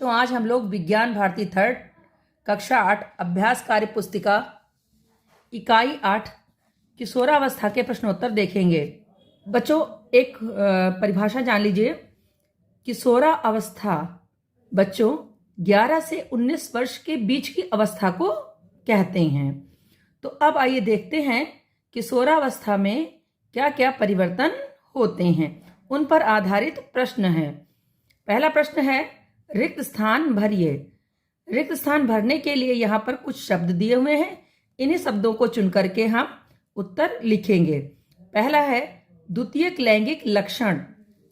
तो आज हम लोग विज्ञान भारती थर्ड कक्षा 8 अभ्यास कार्य पुस्तिका इकाई 8 किशोरावस्था के प्रश्नोत्तर देखेंगे। बच्चों, एक परिभाषा जान लीजिए। किशोरावस्था बच्चों 11 से 19 वर्ष के बीच की अवस्था को कहते हैं। तो अब आइए देखते हैं किशोरावस्था में क्या क्या परिवर्तन होते हैं, उन पर आधारित प्रश्न है। पहला प्रश्न है, रिक्त स्थान भरिए। रिक्त स्थान भरने के लिए यहाँ पर कुछ शब्द दिए हुए हैं, इन्हीं शब्दों को चुन करके हम उत्तर लिखेंगे। पहला है, द्वितीयक लैंगिक लक्षण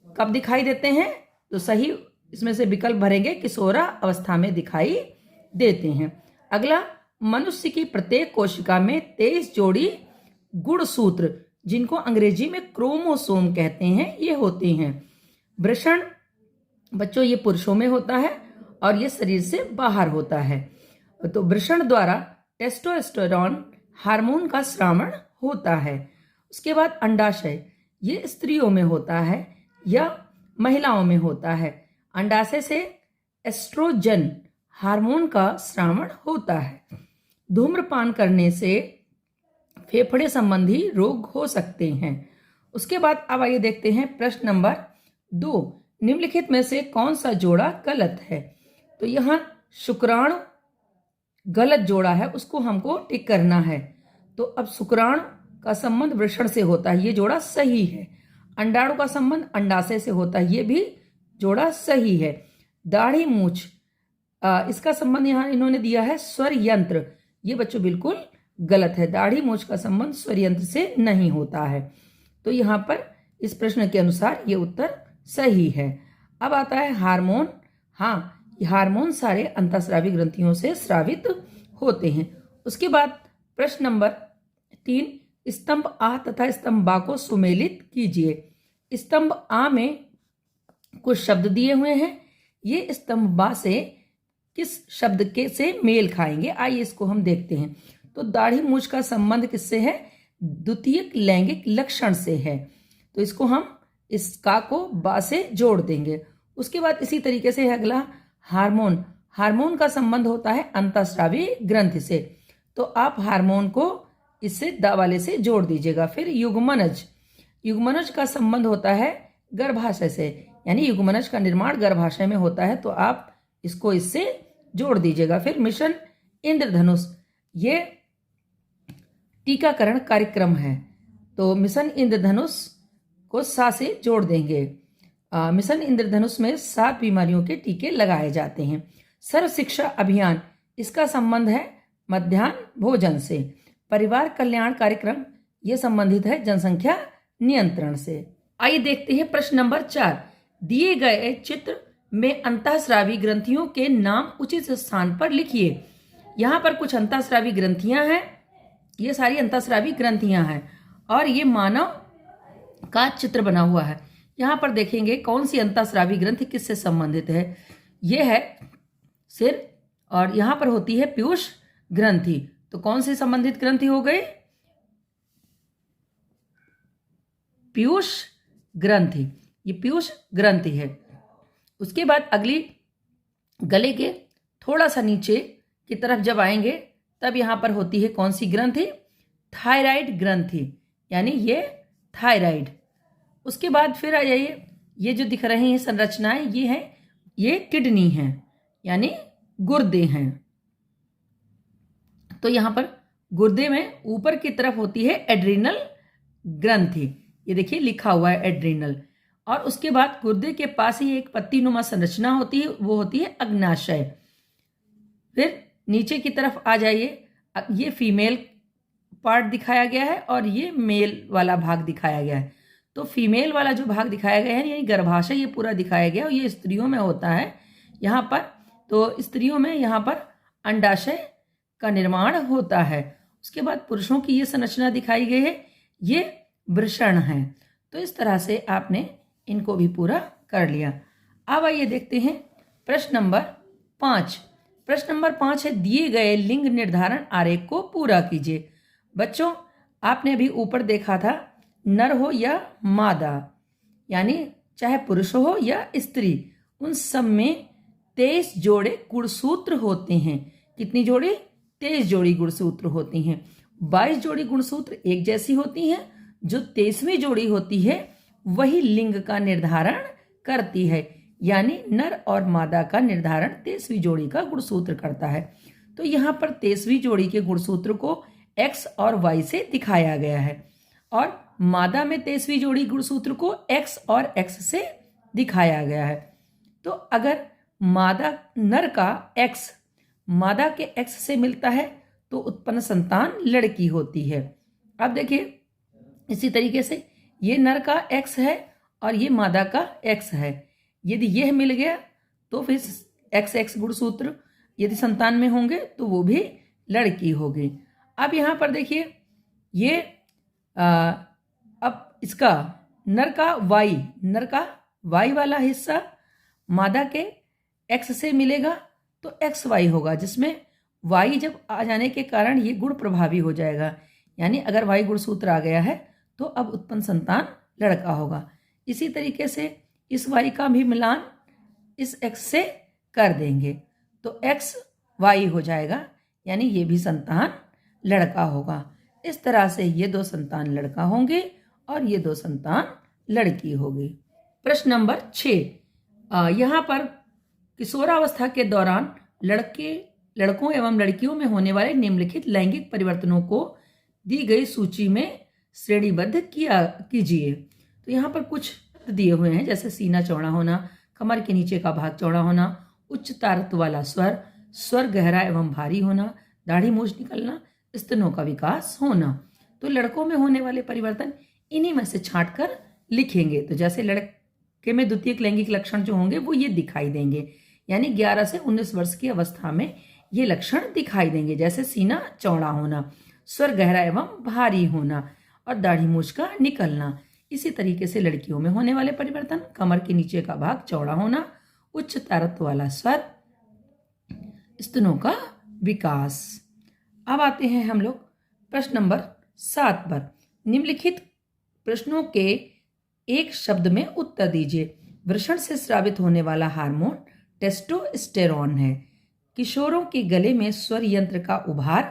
कब दिखाई देते हैं? तो सही इसमें से विकल्प भरेंगे, किशोरा अवस्था में दिखाई देते हैं। अगला, मनुष्य की प्रत्येक कोशिका में 23 जोड़ी गुणसूत्र, जिनको अंग्रेजी में क्रोमोसोम कहते हैं, ये होते हैं। वृषण बच्चों ये पुरुषों में होता है और ये शरीर से बाहर होता है। तो वृषण द्वारा टेस्टोस्टेरोन हार्मोन का स्रावण होता है। उसके बाद अंडाशय, ये स्त्रियों में होता है या महिलाओं में होता है। अंडाशय से एस्ट्रोजन हार्मोन का स्रावण होता है। धूम्रपान करने से फेफड़े संबंधी रोग हो सकते हैं। उसके बाद अब आइए देखते हैं प्रश्न नंबर 2, निम्नलिखित में से कौन सा जोड़ा गलत है? तो यहाँ शुक्राणु गलत जोड़ा है, उसको हमको टिक करना है। तो अब शुक्राणु का संबंध वृषण से होता है, ये जोड़ा सही है। अंडाणु का संबंध अंडाशय से होता है, ये भी जोड़ा सही है। दाढ़ी मूछ, इसका संबंध यहाँ इन्होंने दिया है स्वर यंत्र, ये बच्चों बिल्कुल गलत है। दाढ़ी मूछ का संबंध स्वर यंत्र से नहीं होता है। तो यहाँ पर इस प्रश्न के अनुसार ये उत्तर सही है। अब आता है हार्मोन। हाँ, ये हार्मोन सारे अंतःस्रावी ग्रंथियों से स्रावित होते हैं। उसके बाद प्रश्न नंबर 3, स्तंभ आ तथा स्तंभ बा को सुमेलित कीजिए। स्तंभ आ में कुछ शब्द दिए हुए हैं, ये स्तंभ बा से किस शब्द के से मेल खाएंगे, आइए इसको हम देखते हैं। तो दाढ़ी मूछ का संबंध किससे है? द्वितीयक लैंगिक लक्षण से है, तो इसको हम इस का को बा से जोड़ देंगे। उसके बाद इसी तरीके से अगला हार्मोन। हार्मोन का संबंध होता है अंतःस्रावी ग्रंथि से, तो आप हार्मोन को इससे दा वाले से जोड़ दीजिएगा। फिर युग्मनज, युग्मनज का संबंध होता है गर्भाशय से, यानी युग्मनज का निर्माण गर्भाशय में होता है, तो आप इसको इससे जोड़ दीजिएगा। फिर मिशन इंद्रधनुष, ये टीकाकरण कार्यक्रम है, तो मिशन इंद्रधनुष को सा से जोड़ देंगे। मिशन इंद्रधनुष में 7 बीमारियों के टीके लगाए जाते हैं। सर्व शिक्षा अभियान, इसका संबंध है मध्याह्न भोजन से। परिवार कल्याण कार्यक्रम, ये संबंधित है जनसंख्या नियंत्रण से। आइए देखते हैं प्रश्न नंबर 4, दिए गए चित्र में अंतःस्रावी ग्रंथियों के नाम उचित स्थान पर लिखिए। यहाँ पर कुछ अंतःस्रावी ग्रंथियां हैं, ये सारी अंतःस्रावी ग्रंथियां हैं और ये मानव का चित्र बना हुआ है। यहाँ पर देखेंगे कौन सी अंतःस्रावी ग्रंथि किससे संबंधित है। ये है सिर और यहाँ पर होती है पीयूष ग्रंथि, तो कौन सी संबंधित ग्रंथि हो गई? पीयूष ग्रंथि, ये पीयूष ग्रंथि है। उसके बाद अगली, गले के थोड़ा सा नीचे की तरफ जब आएंगे तब यहाँ पर होती है कौन सी ग्रंथि? थायराइड ग्रंथि, यानी ये थायराइड। उसके बाद फिर आ जाइए, ये जो दिख रहे हैं संरचनाएं, ये हैं, ये किडनी हैं, यानी गुर्दे हैं। तो यहाँ पर गुर्दे में ऊपर की तरफ होती है एड्रिनल ग्रंथि, ये देखिए लिखा हुआ है एड्रिनल। और उसके बाद गुर्दे के पास ही एक पत्तीनुमा संरचना होती है, वो होती है अग्नाशय। फिर नीचे की तरफ आ जाइए, ये फीमेल पार्ट दिखाया गया है और ये मेल वाला भाग दिखाया गया है। तो फीमेल वाला जो भाग दिखाया गया है, यानी गर्भाशय, ये पूरा दिखाया गया और ये स्त्रियों में होता है यहाँ पर। तो स्त्रियों में यहाँ पर अंडाशय का निर्माण होता है। उसके बाद पुरुषों की ये संरचना दिखाई गई है, ये वृषण है। तो इस तरह से आपने इनको भी पूरा कर लिया। अब आइए देखते हैं प्रश्न नंबर 5। प्रश्न नंबर 5 है, दिए गए लिंग निर्धारण आरेख को पूरा कीजिए। बच्चों, आपने अभी ऊपर देखा था नर हो या मादा, यानी चाहे पुरुष हो या स्त्री, उन सब में 23 जोड़े गुणसूत्र होते हैं। कितनी जोड़ी? 23 जोड़ी गुणसूत्र होती हैं। 22 जोड़ी गुणसूत्र एक जैसी होती हैं। जो 23वीं जोड़ी होती है वही लिंग का निर्धारण करती है, यानी नर और मादा का निर्धारण 23वीं जोड़ी का गुणसूत्र करता है। तो यहाँ पर 23वीं जोड़ी के गुणसूत्र को X और Y से दिखाया गया है और मादा में 23वीं जोड़ी गुणसूत्र को X और X से दिखाया गया है। तो अगर मादा नर का X मादा के X से मिलता है तो उत्पन्न संतान लड़की होती है। अब देखिए इसी तरीके से ये नर का X है और ये मादा का X है। यदि यह मिल गया तो फिर XX गुणसूत्र यदि संतान में होंगे तो वो भी लड़की होगी। अब यहाँ पर देखिए ये अब इसका नर का Y वाला हिस्सा मादा के X से मिलेगा तो XY होगा, जिसमें Y जब आ जाने के कारण ये गुण प्रभावी हो जाएगा, यानी अगर Y गुणसूत्र आ गया है तो अब उत्पन्न संतान लड़का होगा। इसी तरीके से इस Y का भी मिलान इस X से कर देंगे तो XY हो जाएगा, यानी ये भी संतान लड़का होगा। इस तरह से ये दो संतान लड़का होंगे और ये दो संतान लड़की होगी। प्रश्न नंबर 6, यहाँ पर किशोरावस्था के दौरान लड़कों एवं लड़कियों में होने वाले निम्नलिखित लैंगिक परिवर्तनों को दी गई सूची में श्रेणीबद्ध कीजिए। तो यहाँ पर कुछ दिए हुए हैं, जैसे सीना चौड़ा होना, कमर के नीचे का भाग चौड़ा होना, उच्च तारत्व वाला स्वर गहरा एवं भारी होना, दाढ़ी मूंछ निकलना, स्तनों का विकास होना। तो लड़कों में होने वाले परिवर्तन इन्हीं में से छांट कर लिखेंगे। तो जैसे लड़के में द्वितीयक लैंगिक लक्षण जो होंगे वो ये दिखाई देंगे, यानी 11 से 19 वर्ष की अवस्था में ये लक्षण दिखाई देंगे, जैसे सीना चौड़ा होना, स्वर गहरा एवं भारी होना और दाढ़ी मूंछ का निकलना। इसी तरीके से लड़कियों में होने वाले परिवर्तन, कमर के नीचे का भाग चौड़ा होना, उच्च तारत्व वाला स्वर, स्तनों का विकास। अब आते हैं हम लोग प्रश्न नंबर 7 पर। निम्नलिखित प्रश्नों के एक शब्द में उत्तर दीजिए। वृषण से स्रावित होने वाला हार्मोन टेस्टोस्टेरोन है। किशोरों के गले में स्वर यंत्र का उभार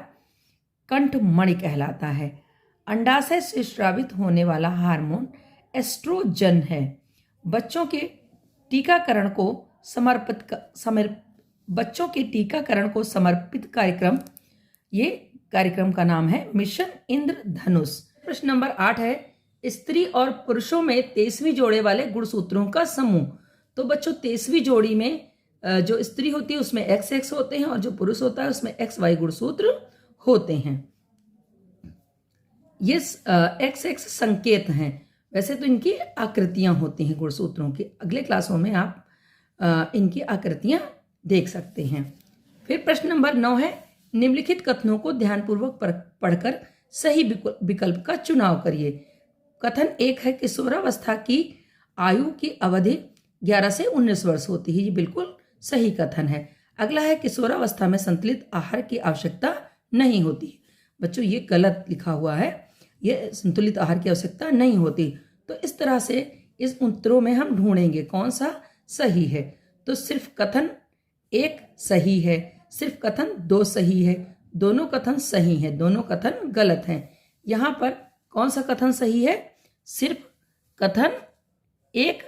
कंठमणि कहलाता है। अंडाशय से स्रावित होने वाला हार्मोन एस्ट्रोजन है। बच्चों के टीकाकरण को समर्पित कार्यक्रम, ये कार्यक्रम का नाम है मिशन इंद्रधनुष। प्रश्न नंबर 8 है, स्त्री और पुरुषों में 23वीं जोड़े वाले गुणसूत्रों का समूह। तो बच्चों 23वीं जोड़ी में जो स्त्री होती है उसमें XX होते हैं और जो पुरुष होता है उसमें XY गुणसूत्र होते हैं। ये XX संकेत हैं, वैसे तो इनकी आकृतियां होती हैं गुणसूत्रों की। अगले क्लासों में आप इनकी आकृतियां देख सकते हैं। फिर प्रश्न नंबर 9 है, निम्नलिखित कथनों को ध्यानपूर्वक पढ़कर सही विकल्प का चुनाव करिए। कथन 1 है, किशोरावस्था की आयु की अवधि 11 से 19 वर्ष होती है। ये बिल्कुल सही कथन है। अगला है, किशोरावस्था में संतुलित आहार की आवश्यकता नहीं होती। बच्चों ये गलत लिखा हुआ है, ये संतुलित आहार की आवश्यकता नहीं होती। तो इस तरह से इस उत्तरों में हम ढूंढेंगे कौन सा सही है। तो सिर्फ कथन 1 सही है, सिर्फ कथन 2 सही है, दोनों कथन सही हैं, दोनों कथन गलत हैं। यहाँ पर कौन सा कथन सही है? सिर्फ कथन 1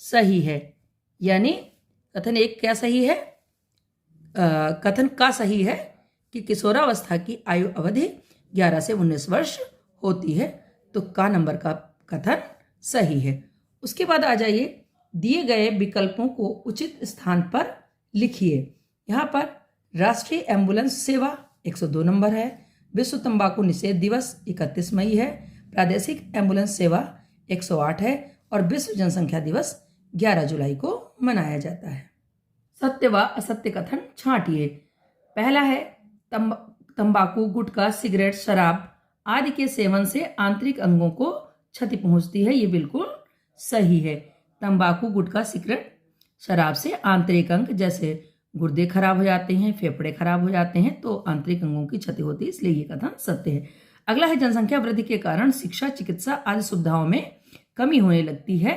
सही है, यानी कथन 1 क्या सही है? कथन का सही है कि किशोरावस्था की आयु अवधि 11 से 19 वर्ष होती है, तो का नंबर का कथन सही है। उसके बाद आ जाइए, दिए गए विकल्पों को उचित स्थान पर लिखिए। यहाँ पर राष्ट्रीय एम्बुलेंस सेवा 102 नंबर है, विश्व तंबाकू निषेध दिवस 31 मई है, प्रादेशिक एम्बुलेंस सेवा 108 है और विश्व जनसंख्या दिवस 11 जुलाई को मनाया जाता है। सत्य व असत्य कथन छांटिए। पहला है, तंबाकू, गुटखा, सिगरेट, शराब आदि के सेवन से आंतरिक अंगों को क्षति पहुंचती है। ये बिल्कुल सही है। तंबाकू, गुटखा, सिगरेट, शराब से आंतरिक अंग जैसे गुर्दे खराब हो जाते हैं, फेफड़े खराब हो जाते हैं, तो आंतरिक अंगों की क्षति होती है, इसलिए ये कथन सत्य है। अगला है, जनसंख्या वृद्धि के कारण शिक्षा, चिकित्सा आदि सुविधाओं में कमी होने लगती है।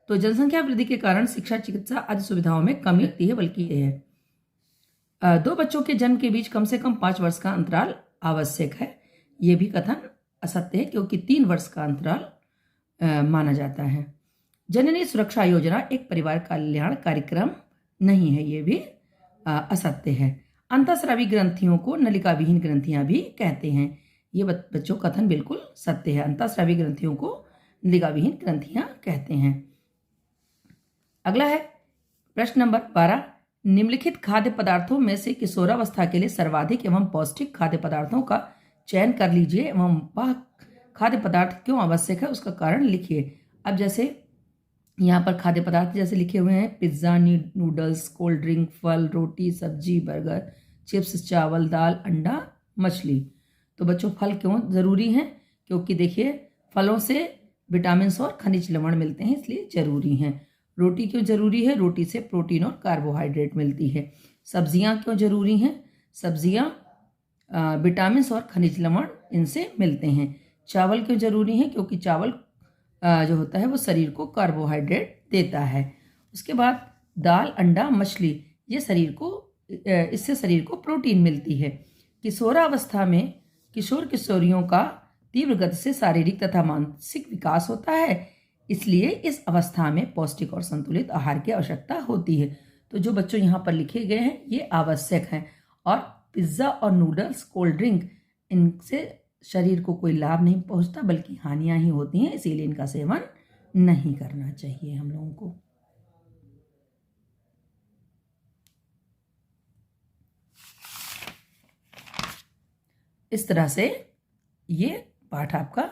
तो जनसंख्या वृद्धि के कारण शिक्षा, चिकित्सा आदि सुविधाओं में कमी होती है, बल्कि ये है। दो बच्चों के जन्म के बीच कम से कम 5 वर्ष का अंतराल आवश्यक है। ये भी कथन असत्य है, क्योंकि 3 वर्ष का अंतराल माना जाता है। जननी सुरक्षा योजना एक परिवार कल्याण कार्यक्रम नहीं है, ये भी असत्य है। अंतःस्रावी ग्रंथियों को नलिका विहीन ग्रंथियां भी कहते हैं। ये बच्चों कथन बिल्कुल सत्य है। अंतःस्रावी ग्रंथियों को नलिका विहीन ग्रंथियां कहते हैं। अगला है प्रश्न नंबर 12। निम्नलिखित खाद्य पदार्थों में से किशोरावस्था के लिए सर्वाधिक एवं पौष्टिक खाद्य पदार्थों का चयन कर लीजिए एवं वह खाद्य पदार्थ क्यों आवश्यक है उसका कारण लिखिए। अब जैसे यहाँ पर खाद्य पदार्थ जैसे लिखे हुए हैं: पिज्ज़ा, नूडल्स, कोल्ड ड्रिंक, फल, रोटी, सब्जी, बर्गर, चिप्स, चावल, दाल, अंडा, मछली। तो बच्चों फल क्यों ज़रूरी हैं? क्योंकि देखिए फलों से विटामिन और खनिज लवण मिलते हैं, इसलिए ज़रूरी हैं। रोटी क्यों ज़रूरी है? रोटी से प्रोटीन और कार्बोहाइड्रेट मिलती है। सब्जियां क्यों ज़रूरी हैं? सब्जियां विटामिन और खनिज लवण इनसे मिलते हैं। चावल क्यों ज़रूरी हैं? क्योंकि चावल जो होता है वो शरीर को कार्बोहाइड्रेट देता है। उसके बाद दाल, अंडा, मछली, ये इससे शरीर को प्रोटीन मिलती है। किशोरावस्था में किशोर किशोरियों का तीव्र गति से शारीरिक तथा मानसिक विकास होता है, इसलिए इस अवस्था में पौष्टिक और संतुलित आहार की आवश्यकता होती है। तो जो बच्चों यहाँ पर लिखे गए हैं ये आवश्यक हैं। और पिज्ज़ा और नूडल्स, कोल्ड ड्रिंक, इनसे शरीर को कोई लाभ नहीं पहुंचता बल्कि हानियां ही होती हैं, इसीलिए इनका सेवन नहीं करना चाहिए हम लोगों को। इस तरह से ये पाठ आपका